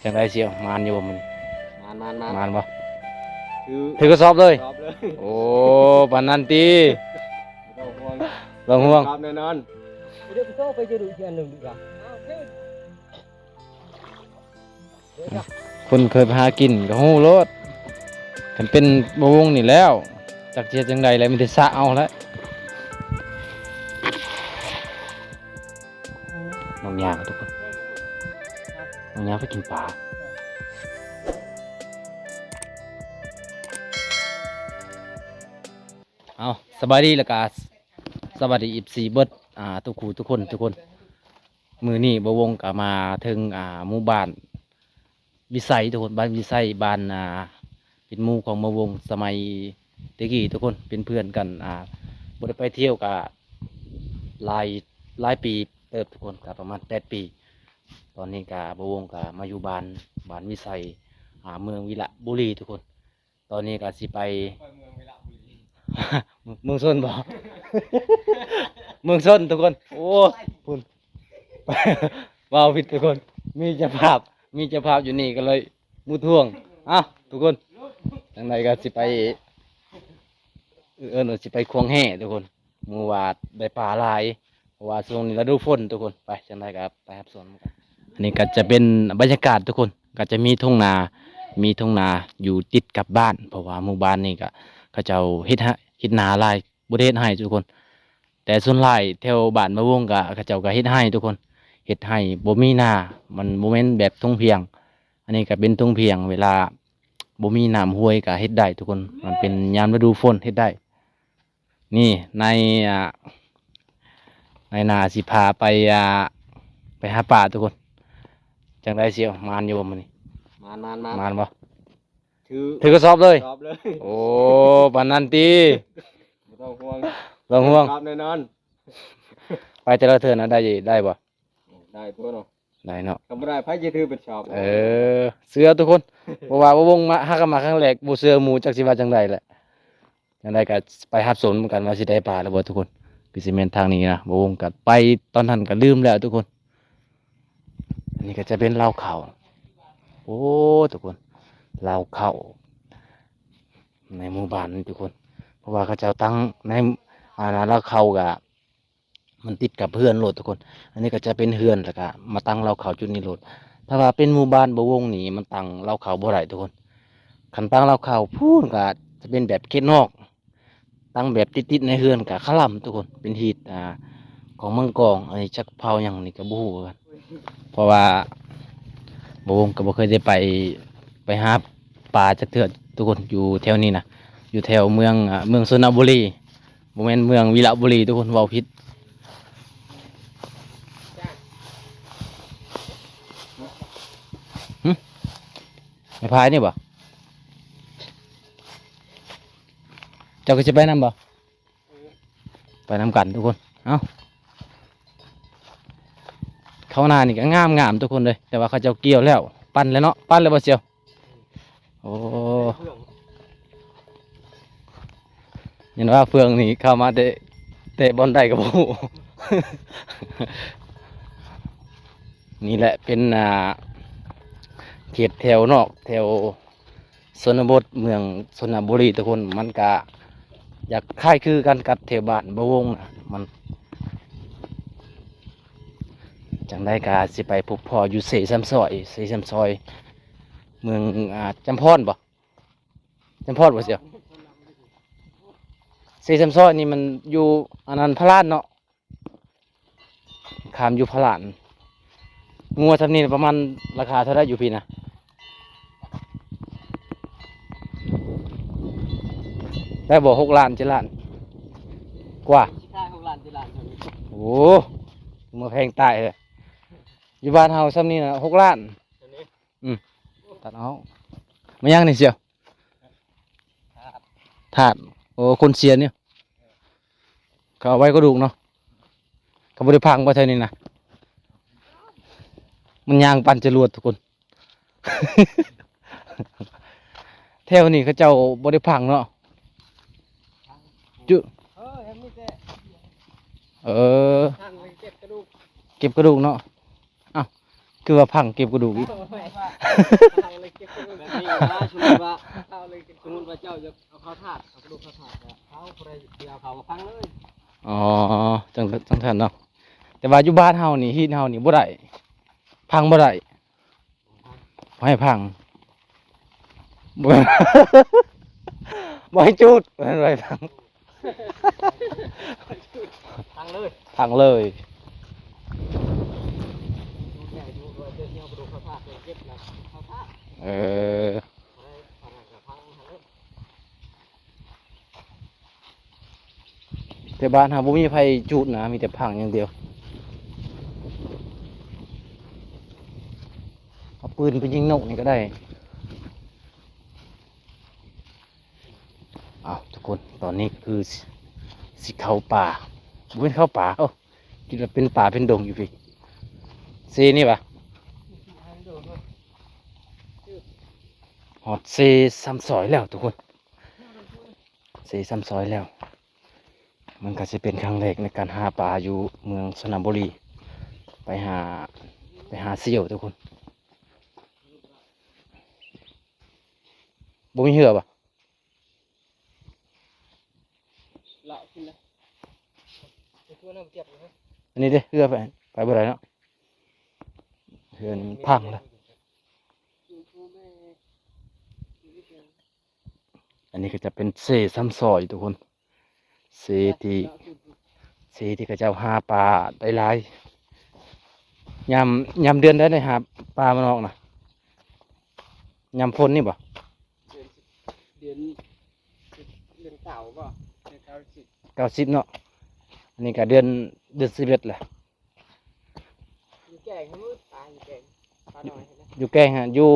จังไรเชียวมานอยู่บ่มันมานมานบ่ถือถือกระสอบเลยสอบเลย โอ้ปานนั้นตี ไม่ต้องห่วงลองห่วง ครับแน่นอนเดี๋ยวก็ไปจะดูอีกอันหนึ่งดีกว่า คนเคยไปหากินก็ฮู้โลดกันเป็นบวงนี่แล้วจักเจียจังใดแล้วมีแต่สะเอาแล้วน้องยาทุกคนน้องยาไปกินปลาเอาสบายดีแล้วก็สวัสดี14เบิดทุกคู่ทุกคนมือนี่บวงก็มาถึงหมู่บ้านวิสัยทุกคนบ้านวิสัยบ้านเป็นหมู่ของบวงสมัยตะกี้ทุกคนเป็นเพื่อนกันบ่ได้ไปเที่ยวกับหลายปีเติบทุกคนกับประมาณ8 ปีตอนนี้กับบวงกับมาอยู่บ้านวิสัยเมืองวิระบุรีทุกคนตอนนี้ก็สิไป เมืองส้นบ่ เมืองส้นทุกคนโอ้พุ่น ว้าวผิดทุกคนมีเจ้าภาพอยู่นี่ก็เลยมูท่วงทุกคนทางใดก็สิไปสิไปควงแห่ทุกคนหมู่ว่าได้ปลาหลายเพราะว่าช่วงนี้ฤดูฝนทุกคนไปจังไดก็ไปครับสวนกันอันนี้ก็จะเป็นบรรยากาศทุกคนก็จะมีทุ่งนาอยู่ติดกับบ้านเพราะว่าหมู่บ้านนี่ก็เขาเจ้าเฮ็ดนาหลายบ่ได้เฮ็ดให้ทุกคนแต่ส่วนหลายแถวบ้านมะวงก็เขาเจ้าก็เฮ็ดให้ทุกคนเฮ็ดให้บ่มีนามันบ่แม่นแบบทุ่งเพียงอันนี้ก็เป็นทุ่งเพียงเวลาบ่มีน้ำห้วยก็เฮ็ดได้ทุกคนมันเป็นยามฤดูฝนเฮ็ดได้นี่ในนาสิพาไปหาปลาทุกคนจังได๋เสียวมานอยู่บ่มื้อนี้มานบ่ถือกระสอบเลย สอบเลย โอ้ปานนั้นตี ไม่ต้องห่วง ลองห่วง ครับแน่นอน ไปแต่ละเทื่อนะได้บ่ ได้ตัวเนาะ ได้เนาะ ทำไม่ได้ไพ่จะถือเป็นชอบ เสือทุกคน เพราะว่าบ่วงมาหากันมาครั้งแรกบ่เสือหมู่จักสิว่าจังไดแหละจังไดก็ไปรับสนเหมือนกันว่าสิได้ปลาแล้วบ่ทุกคนคือสิแม่นทางนี้นะบ่วงก็ไปตอนนั้นก็ลืมแล้วทุกคนอันนี้ก็จะเป็นเหล้าข้าวโอ้ทุกคนเหล้าข้าวในหมู่บ้านนี่ทุกคน เพราะว่าเขาเจ้าตั้งในเหล้าข้าวก็มันติดกับเฮือนโลดทุกคน อันนี้ก็จะเป็นเฮือนแล้วก็มาตั้งเหล้าข้าวจุดนี้โลด ถ้าว่าเป็นหมู่บ้านบ่วงนี่มันตั้งเหล้าข้าวบ่ได้ทุกคนคันตั้งเหล้าข้าวพูนก็จะเป็นแบบเขตนอก ตั้งแบบติดๆในเฮือนก็คลั่มทุกคนเป็นฮีตของเมืองกองอันนี้จักเผาหยังนี่ก็บ่ฮู้คือกันเพราะว่าบ่วงก็บ่เคยได้ไปหาปลาจักเทื่อทุกคนอยู่แถวนี้นะอยู่แถวเมืองสระบุรีบ่แม่นเมืองวีระบุรีทุกคนเว้าผิดไม่พายนี่บ่เจ้าก็จะไปนำบ่ไปนำกันทุกคนเอ้าเขาหน้านี่ก็งามทุกคนเลยแต่ว่าเขาเจ้าเกี่ยวแล้วปั้นแล้วเนาะปั้นแล้วบ่เชียวโอ้เห็นว่าเฟืองนี่เข้ามาเตะบอลได้กับผู้ นี่แหละเป็นเขตแถวนอกแถวชนบทเมืองชลบุรีทุกคนมันก็อยากคล้ายคือกันกับแถวบ้านบ่วงนะมันจังได้กาสิไปพบพ่ออยู่เสซ้ำซอยเมืองจำพรบ่เสียวเสซ้ำซอยนี่มันอยู่อันนั้นพระลานเนาะขามอยู่พระลานงัวทำนี่ประมาณราคาเท่าไรอยู่พี่นะได้บอก6 ล้าน7 ล้านกว่า ใช่6 ล้าน7 ล้าน โอ้มาแพงตายเลยอยู่บ้านเฮาซ้ำนี่นะ6 ล้านตัดเอาไม่ยังนี่เชียวถาดโอ้คนเสียเนี่ยเขาเอาไว้ก็ดูกเนาะเขาบริพังบ่เท่านี้นะมันยางปั่นจรวดทุกคน แถวนี้เขาเจ้าบริพังเนาะจุเออ ทางไปเก็บกระดูก เก็บกระดูกเนาะอ้าว คือว่าพังเก็บกระดูกอีก เอาเลยเก็บแบบนี้นะสมมุติว่าเอาเลยสมมุติว่าเจ้าจะเอาเข้าถาดเอากระดูกเข้าถาดอะเขาบ่ได้เดี๋ยวเขามาฟังเลย อ๋อจังซั่นเนาะแต่ว่าอยู่บ้านเฮานี่ฮีดเฮานี่บ่ได้พังบ่ได้บ่ให้พังบ่ บ่ให้จุดบ่ให้ไรพัง ฟังเลย พังเลย ดูใหญ่ดูด้วยเดี๋ยวเอากระดูกเข้าถาดเลยเก็บแล้วเข้าถาด เออ บ่ได้ฟังกับฟังหันเลย แต่บ้านเฮาบ่มีไผจุดนะมีแต่พังอย่างเดียวเอาปืนไปยิงนกนี่ก็ได้อ้าวทุกคนตอนนี้คือสิเข้าป่าบ่เป็นเข้าป่าเอ้าคิดว่าเป็นป่าเป็นดงอยู่พี่ซีนี่ปะฮอดเซซ้ำซอยแล้วทุกคนเซซ้ำซอยแล้ว มันก็จะเป็นครั้งแรกในการหาปลาอยู่เมืองสระบุรีไปหาเสี่ยวทุกคนบ่มีเหือปะ เลาะขึ้นเลยไปทั่วน้ำเก็บเลย อันนี้เด้เหือไปบ่ได้เนาะเหือนี่มันพังแล้วอันนี้ก็จะเป็นเซซ้ำซอยทุกคนเซที่เขาเจ้าหาปลาได้หลายยามเดือนได้หาปลามันออกนะยามฝนนี่บ่ เดือนเดือนเก่าป่ะเดือนเก่าสิ 90เนาะอันนี้ก็เดือน11แหละ อยู่แก่งให้มืดตายอยู่แก่งปลาหน่อยเห็นไหม อยู่แกงฮะอยู่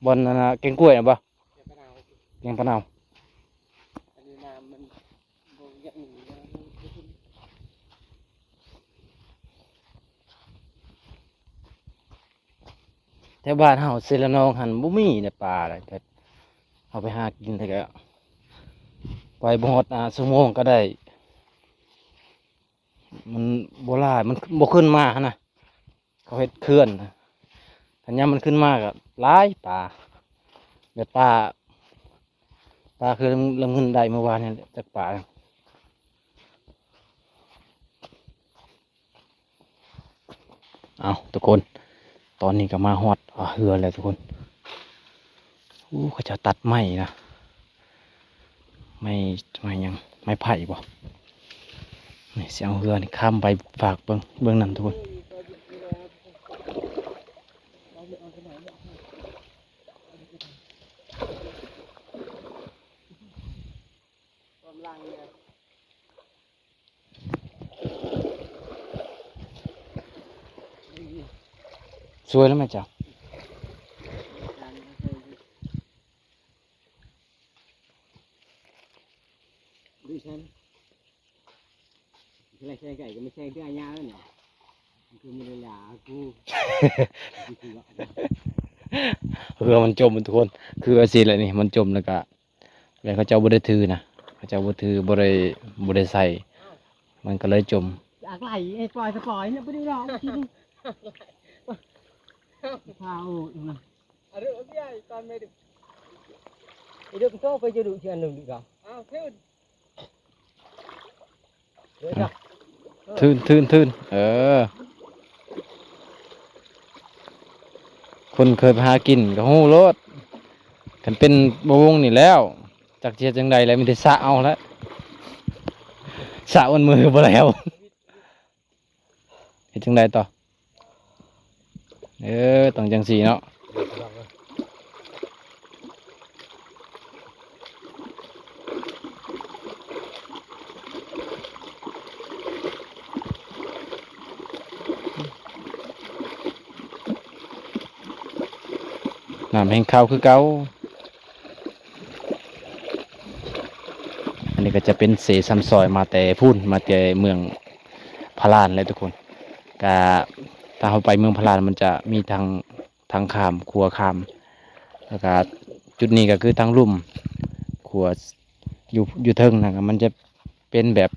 บนนั่นน่ะแกงกล้วยน่ะบ่ เดี๋ยวปลาหน่อย แกงปะนาว อันนี้น้ำมันบ่อยากหนีนะ แถวบ้านเฮาเซละนองหันบ่มีเนี่ยปลาอะไรแต่เอาไปหากินแต่ก็ไปบ่ฮอดชั่วโมงก็ได้ มันบ่หลายมันบ่ขึ้นมาหั้นน่ะเขาเฮ็ดเขื่อนน่ะคันยามมันขึ้นมาก็หลายปลาแบบปลาคือลำเงินได้เมื่อวานนี่แหละจากปลาเอาทุกคน ตอนนี้ก็มาฮอดเรือแล้วทุกคนเขาจะตัดไม้นะไม่ยังไม่ไผ่บ่นี่เสียงเรือนี่ข้ามไปฝากเบิ่งนั่นทุกคน ความลังเนี่ย สวยแล้วไหมจ๊ะ ดูฉันอะไรแช่ไก่ก็ไม่แช่เพื่อยาแล้วเนี่ยคือมันเลยหลากู เรือมันจมทุกคนคืออาซีอะไรนี่มันจมแล้วก็แล้วเขาเจ้าบ่ได้ถือนะเขาเจ้าบ่ถือบ่ได้ใส่มันก็เลยจม อยากไหลไอ้ปล่อยสปอยเนี่ยไปดูเราทีนึงพาโอ้ยนะอะไรพี่ไอ้ตอนไม่ดึกไอ้เด็กก็ไปจะดูเชียนหนึ่งดีกว่าอ้าวขึ้นเดี๋ยวจ้ะ ทื่นคนเคยไปหากินก็ฮู้โลดคันเป็นบ่วงนี่แล้วจักเจียจังใดแล้วมีแต่สะเอาแล้วสะวันมือบ่แล้วเฮ็ดจังใดต่อต้องจังซี่เนาะน้ำแห้งขาวคือเก่าอันนี้ก็จะเป็นเสซ้ำซอยมาแต่พุ่นมาแต่เมืองพารานเลยทุกคนก็ถ้าเราไปเมืองพารานมันจะมีทางข้ามครัวข้ามแล้วก็จุดนี้ก็คือทางลุ่มครัวอยู่เทิงนะครับมันจะเป็นแบบ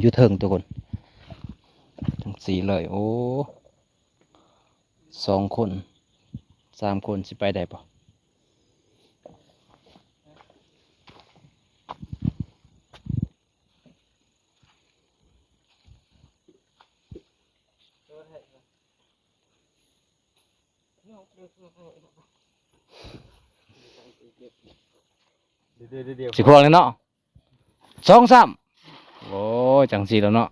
อยู่เทิงทุกคนทั้งสีเลยโอ้ 2 คน3 คนสิไปได้ปะสิพอเลยเนาะ2 3โอ้ยจังสีแล้วเนาะ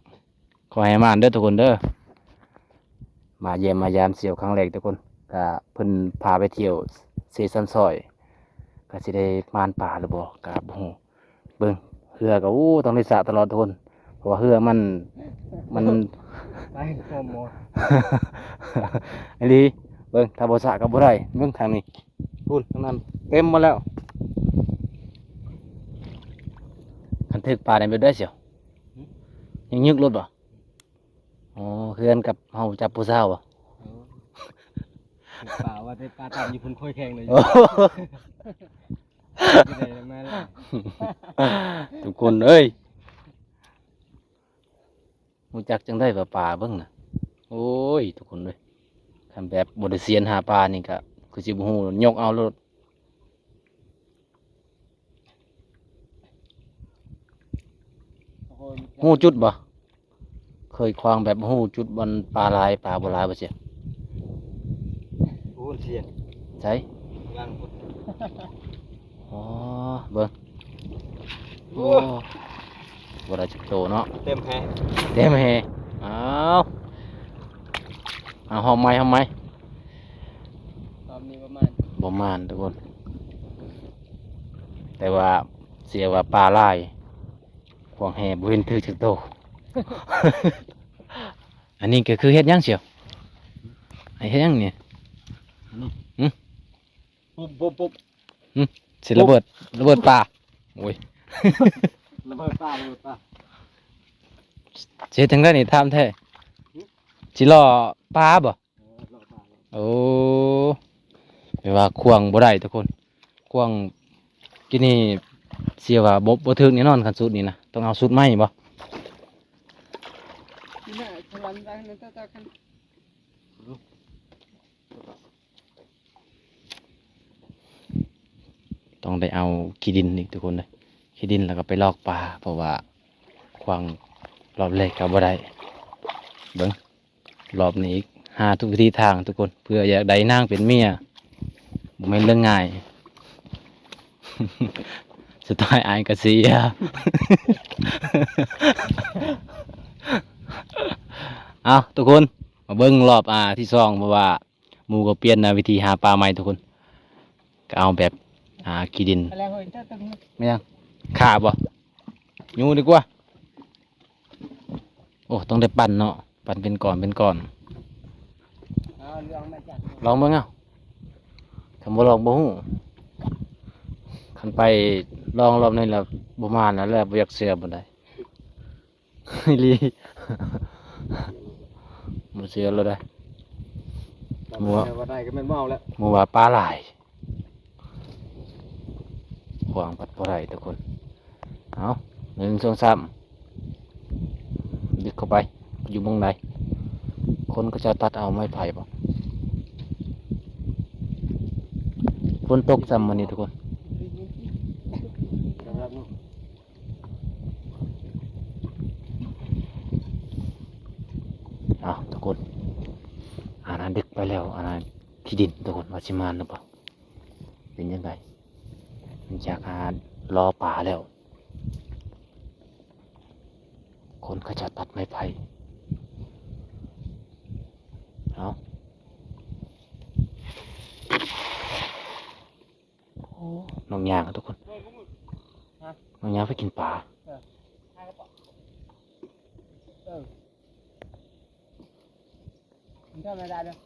ขอให้มานเด้อทุกคนเด้อมาเยี่ยมมายามเสี่ยวครั้งแรกทุกคนก็เพิ่นพาไปเที่ยวเซซันซอยก็สิได้มานป่าหรือบ่ก็บ่ฮู้เบิ่งเรือก็อู้ต้องได้สระตลอดทุกคนเพราะว่าเรือมัน ไปโมโม ไอ้ลีเบิ่งถ้าบ่สระก็บ่ได้เบิ่งทางนี้พูนทางนั้นเต็มหมดแล้วคันถึกป่าได้ไปได้เสียวยังยึกรถบ่อ๋อเฮือนกับเฮาจับผู้สาวบ่ ป่าว่าได้ปลาตามอยู่คนค่อยแข่งเลย โอ้ ที่ไหนมาแล้ว ทุกคนเอ้ยรู้จักจังได้ว่าป่าเบิ่งน่ะโอ้ยทุกคนเอ้ยคันแบบบ่ได้เซียนหาปลานี่ก็คือสิบ่ฮู้ยกเอารถฮู้จุดบ่เคยควางแบบฮู้จุดบอนปลาหลายปลาบ่หลายบ่เสีย โอ้เสียน ใช่ วางพุทธ อ๋อเบิ่งโอ้บ่ได้จักโตเนาะ เต็มแพ้ เต็มแฮอ้าวเอาหอมไหม ตอนนี้ประมาณ บ่มานทุกคน แต่ว่าเสียว่าปลาหลายควางแฮบ่เห็นถือจักโต อันนี้ก็คือเฮ็ดหยังเสียวไอ้เฮ็ดหยังเนี่ย ปุ๊บปุ๊บปุ๊บ สิระเบิดปลาโอ้ย ระเบิดปลาระเบิดปลา สิเฮ็ดจังได๋นี่ถามแท้สิล่อปลาบ่ ระเบิดปลา โอ้แปลว่าควงบ่ได้ทุกคนควงกินนี่เสียว่าบ่ถึกแน่นอนคันสุดนี่นะต้องเอาสุดใหม่บ่ ที่น่ะฉลันได้นั่นตากัน ต้องได้เอาขี้ดินอีกทุกคนเลยขี้ดินแล้วก็ไปลอกปลาเพราะว่าควางรอบแรกก็บ่ได้เบิ่งรอบนี้อีกหาทุกวิธีทางทุกคนเพื่ออยากได้นางเป็นเมียบ่แม่นเรื่องง่าย สุดท้ายอายก็เสีย เอาทุกคนมาเบิ้งรอบที่สองเพราะว่าหมูก็เปลี่ยนวิธีหาปลาใหม่ทุกคนก็เอาแบบขี้ดิน อะไรเฮ้ยเจ้าตึง ไม่ยังขาบ่ยูดีกว่าโอ้ต้องได้ปั่นเนาะปั่นเป็นก่อนเอาเรื่องมาจัด ลองเบิ่งเอาคำว่าลองบ่ฮู้คันไปลองรอบนี้แล้วบ่มาแล้วแหละบ่อยากเสือบ่ได้ อีหลี บ่เสือแล้วได้ มัวว่าได้ก็แม่นเมาแล้ว หมู่ว่าปลาหลายขวางปัดบ่ได้ทุกคนเอา1 2 3ดึกเข้าไปอยู่หมุงไหนคนก็จะตัดเอาไม้ไผ่บ่ฝนตกซ้ำมื้อนี้ทุกคนเอาทุกคนอานั้นดึกไปแล้วอานั้นที่ดินทุกคนว่าสิมาหรือเปล่าเป็นยังไงมันจากรอป่าแล้ว คนก็จะตัดไม้ไผ่เอาน้องยางอะทุกคนน้องยางไปกินปลา มึงก็มาได้เลย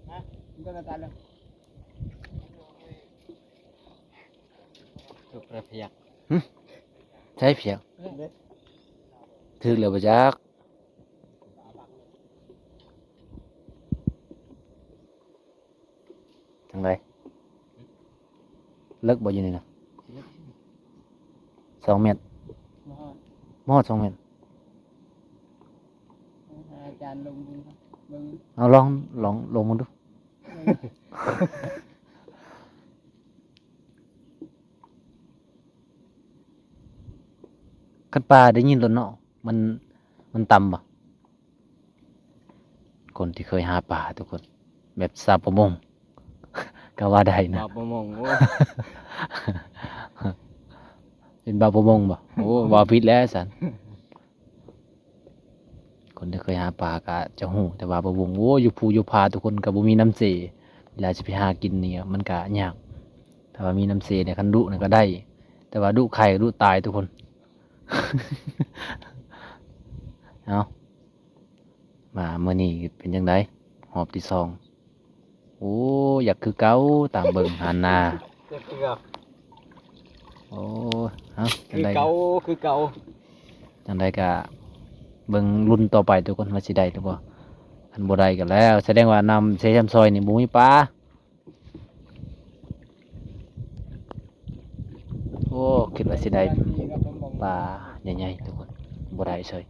ฮะมึงก็มาได้เลยถูกประเพียก ใช่เพียงถึกแล้วบ่จักทางใดเลิกบ่อยู่นี่นะ2 เมตรมอด2 เมตร อาจารย์ลงบุญครับ มึง เอาลองลงมาดูคันปลาได้ยินแล้วเนาะมันต่ำบ่คนที่เคยหาปลาทุกคน แบบชาวประมง ก็ว่าได้นะ บ่าวประมงโอ้ เป็นบาวประมงบ่โอ้บ่าวผิดแล้วสันคนที่เคยหาปลาก็จะหูแต่ว่าประมงโอ้อยู่ภูอยู่พาทุกคนก็บ่มีน้ำเสเวลาสิไปหากินเนี่ยมันก็ยากถ้าว่ามีน้ำเสเนี่ยคันดุเนี่ยก็ได้ แต่ว่าดุไข่ดุตายทุกคน เอามาเมื่อนี้เป็นจังไดหอบที่สองโอ้อยากคือเก่าตามเบิ่งหันหน้า เกือบ โอ้เอาจั คื ง อ ได เก่าคือเก่า จังไดก็เบิ่งรุ่นต่อไปทุกคนว่าสิได้หรือบ่คันบ่ได้ก็แล้ว แสดงว่านำเซซัมซอยนี่บ่มีปลาโอ้คิดว่าสิได้ปลาใหญ่ๆทุกคนบ่ได้เฉย